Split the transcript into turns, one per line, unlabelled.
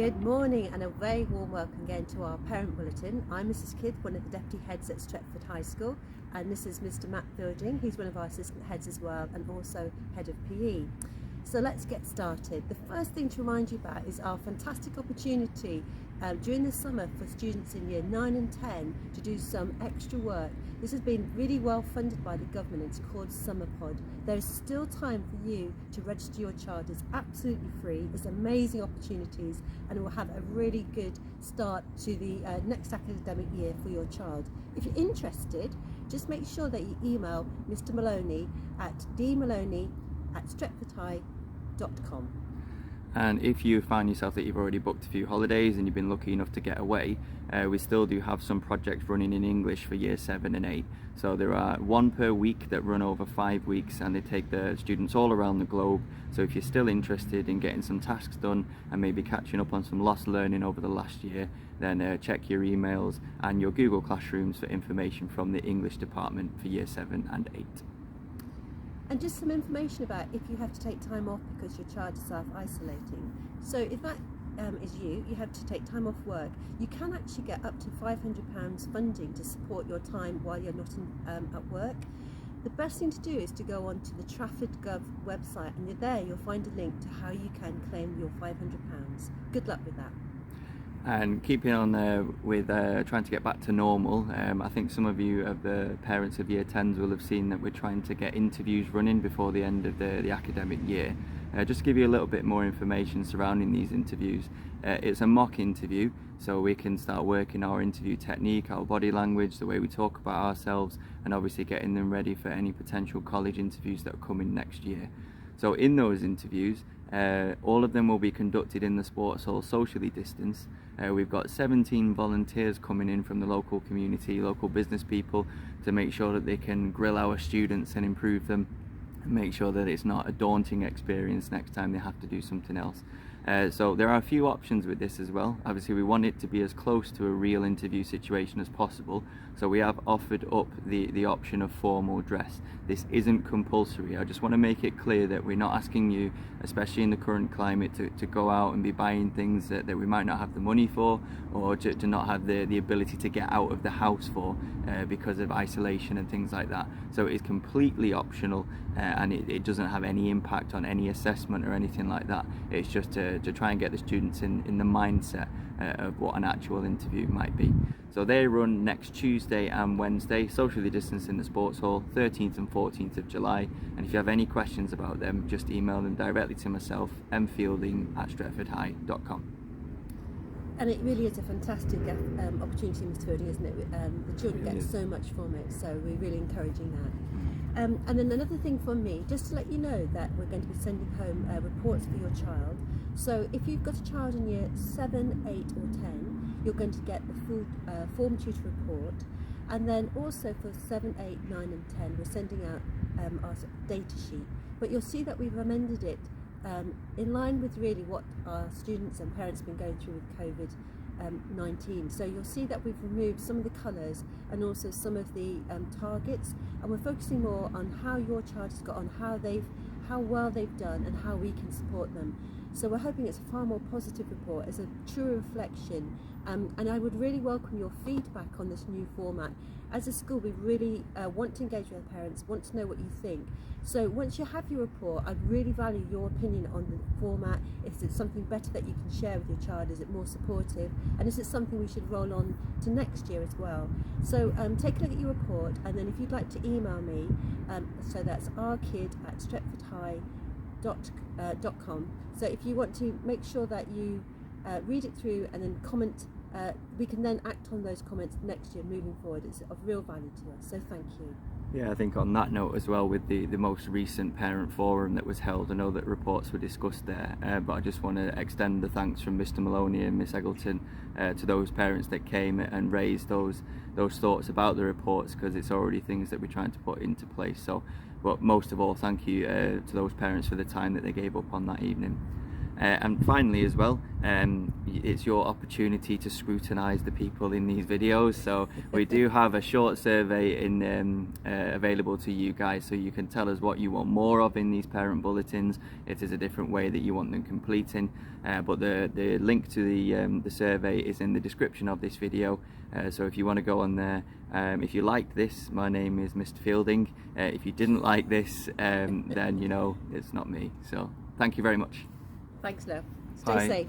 Good morning and a very warm welcome again to our parent bulletin. I'm Mrs. Kidd, one of the deputy heads at Stretford High School, and this is Mr. Matt Fielding. He's one of our assistant heads as well and also head of PE. So let's get started. The first thing to remind you about is our fantastic opportunity during the summer for students in year 9 and 10 to do some extra work. This has been really well funded by the government. It's called Summer Pod. There is still time for you to register your child. It's absolutely free. It's amazing opportunities and it will have a really good start to the next academic year for your child. If you're interested, just make sure that you email Mr. Maloney at dmaloney@stretfordhigh.com.
And if you find yourself that you've already booked a few holidays and you've been lucky enough to get away, we still do have some projects running in English for year 7 and 8. So there are one per week that run over 5 weeks and they take the students all around the globe. So if you're still interested in getting some tasks done and maybe catching up on some lost learning over the last year, then check your emails and your Google Classrooms for information from the English department for year 7 and 8.
And just some information about if you have to take time off because your child is self-isolating. So if that is you have to take time off work, you can actually get up to £500 funding to support your time while you're not at work. The best thing to do is to go on to the Trafford.gov website, and you'll find a link to how you can claim your £500. Good luck with that.
And keeping on with trying to get back to normal, I think some of you of the parents of year 10s will have seen that we're trying to get interviews running before the end of the academic year. Just to give you a little bit more information surrounding these interviews, it's a mock interview, so we can start working our interview technique, our body language, the way we talk about ourselves, and obviously getting them ready for any potential college interviews that are coming next year. So in those interviews, all of them will be conducted in the sports hall socially distanced. We've got 17 volunteers coming in from the local community, local business people, to make sure that they can grill our students and improve them, and make sure that it's not a daunting experience next time they have to do something else. So there are a few options with this as well. Obviously we want it to be as close to a real interview situation as possible, so we have offered up the option of formal dress. This isn't compulsory. I just want to make it clear that we're not asking you, especially in the current climate, to go out and be buying things that we might not have the money for, or to not have the ability to get out of the house for because of isolation and things like that. So it's completely optional, and it doesn't have any impact on any assessment or anything like that. It's just to try and get the students in the mindset of what an actual interview might be. So they run next Tuesday and Wednesday, socially distanced in the sports hall, 13th and 14th of July. And if you have any questions about them, just email them directly to myself, mfielding@stretfordhigh.com.
And it really is a fantastic opportunity, Mr. Fielding, isn't it? The children get so much from it, so we're really encouraging that. And then another thing from me, just to let you know that we're going to be sending home reports for your child. So if you've got a child in year 7, 8 or 10, you're going to get the full form tutor report. And then also for 7, 8, 9 and 10, we're sending out our data sheet. But you'll see that we've amended it in line with really what our students and parents have been going through with COVID-19. So you'll see that we've removed some of the colours and also some of the targets, and we're focusing more on how your child has got on, how well they've done and how we can support them. So we're hoping it's a far more positive report, as a true reflection, and I would really welcome your feedback on this new format. As a school, we really want to engage with our parents, want to know what you think. So once you have your report, I'd really value your opinion on the format. Is it something better that you can share with your child? Is it more supportive? And is it something we should roll on to next year as well? So take a look at your report, and then if you'd like to email me, so that's rkid@stretfordhigh.com. So if you want to make sure that you read it through and then comment, we can then act on those comments next year moving forward. It's of real value to us, so thank you.
Yeah, I think on that note as well, with the most recent parent forum that was held, I know that reports were discussed there, but I just want to extend the thanks from Mr. Maloney and Miss Eggleton to those parents that came and raised those thoughts about the reports, because it's already things that we're trying to put into place. So, but most of all, thank you to those parents for the time that they gave up on that evening. And finally as well, it's your opportunity to scrutinise the people in these videos. So we do have a short survey available to you guys, so you can tell us what you want more of in these parent bulletins. It is a different way that you want them completing, but the link to the survey is in the description of this video. So if you want to go on there, if you liked this, my name is Mr. Fielding. If you didn't like this, then you know it's not me. So thank you very much.
Thanks, love. Stay
Bye.
safe.